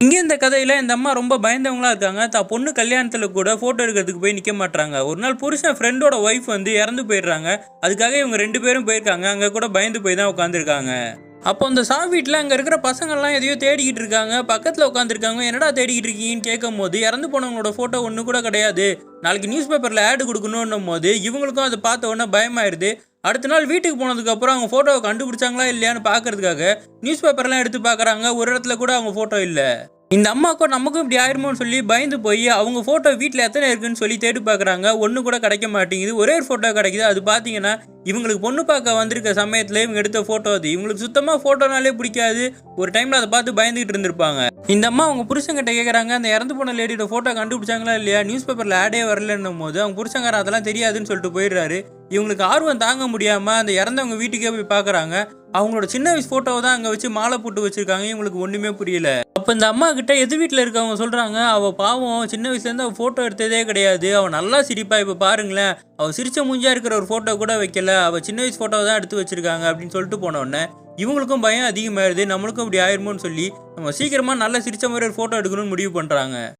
இங்கே இந்த கதையில இந்த அம்மா ரொம்ப பயந்தவங்களா இருக்காங்க. பொண்ணு கல்யாணத்துல கூட ஃபோட்டோ எடுக்கிறதுக்கு போய் நிக்க மாட்றாங்க. ஒரு நாள் புருஷன் ஃப்ரெண்டோட ஒய்ஃப் வந்து இறந்து போயிடுறாங்க. அதுக்காக இவங்க 2 பேரும் போயிருக்காங்க. அங்க கூட பயந்து போய் தான் உட்காந்துருக்காங்க. அப்போ அந்த வீட்ல அங்க இருக்கிற பசங்கள்லாம் எதையோ தேடிக்கிட்டு இருக்காங்க. பக்கத்துல உட்காந்துருக்காங்க. என்னடா தேடிக்கிட்டு இருக்கீங்கன்னு கேட்கும்போது, இறந்து போனவங்களோட ஃபோட்டோ ஒன்று கூட கிடையாது. நாளைக்கு நியூஸ் பேப்பர்ல ஆட் கொடுக்கணும்னும் போது இவங்களுக்கும் அதை பார்த்த உடனே பயமாயிருது. அடுத்த நாள் வீட்டுக்கு போனதுக்கப்புறம் அவங்க ஃபோட்டோவை கண்டுபிடிச்சாங்களா இல்லையான்னு பார்க்கறதுக்காக நியூஸ் பேப்பர்லாம் எடுத்து பார்க்குறாங்க. ஒரு இடத்துல கூட அவங்க ஃபோட்டோ இல்லை. இந்த அம்மாக்கும் நமக்கும் இப்படி ஆயிருமோன்னு சொல்லி பயந்து போய் அவங்க ஃபோட்டோ வீட்டில் எத்தனை இருக்குன்னு சொல்லி தேடி பார்க்குறாங்க. ஒன்று கூட கிடைக்க மாட்டேங்குது. ஒரே ஒரு ஃபோட்டோ கிடைக்குது. அது பார்த்தீங்கன்னா இவங்களுக்கு பொண்ணு பார்க்க வந்திருக்க சமயத்தில் இவங்க எடுத்த ஃபோட்டோ அது. இவங்களுக்கு சுத்தமாக ஃபோட்டோனாலே பிடிக்காது. ஒரு டைமில் அதை பார்த்து பயந்துகிட்டு இருந்திருப்பாங்க. இந்த அம்மா அவங்க புருஷங்கிட்ட கேட்குறாங்க, அந்த இறந்து போன லேடியோட ஃபோட்டோ கண்டுபிடிச்சாங்களா இல்லையா, நியூஸ் பேப்பரில் ஆடே வரலன்னும் போது அவங்க புருஷங்கார அதெல்லாம் தெரியாதுன்னு சொல்லிட்டு போயிடுறாரு. இவங்களுக்கு ஆர்வம் தாங்க முடியாமல் அந்த இறந்தவங்க வீட்டுக்கே போய் பார்க்குறாங்க. அவங்களோட சின்ன வயசு ஃபோட்டோவை தான் அங்கே வச்சு மாலை போட்டு வச்சுருக்காங்க. இவங்களுக்கு ஒன்றுமே புரியல. அப்போ இந்த அம்மா கிட்ட எது வீட்டில் இருக்கவங்க சொல்கிறாங்க, அவள் பாவம் சின்ன வயசுலேருந்து அவள் ஃபோட்டோ எடுத்ததே கிடையாது. அவள் நல்லா சிரிப்பா. இப்போ பாருங்களேன், அவள் சிரிச்ச மூஞ்சியாக இருக்கிற ஒரு ஃபோட்டோ கூட வைக்கல. அவள் சின்ன வயசு ஃபோட்டோ தான் எடுத்து வச்சிருக்காங்க அப்படின்னு சொல்லிட்டு போனோடனே இவங்களுக்கும் பயம் அதிகமாகிடுது. நம்மளுக்கும் இப்படி ஆயிருமோன்னு சொல்லி நம்ம சீக்கிரமாக நல்லா சிரிச்ச மாதிரி ஒரு ஃபோட்டோ எடுக்கணும்னு முடிவு பண்ணுறாங்க.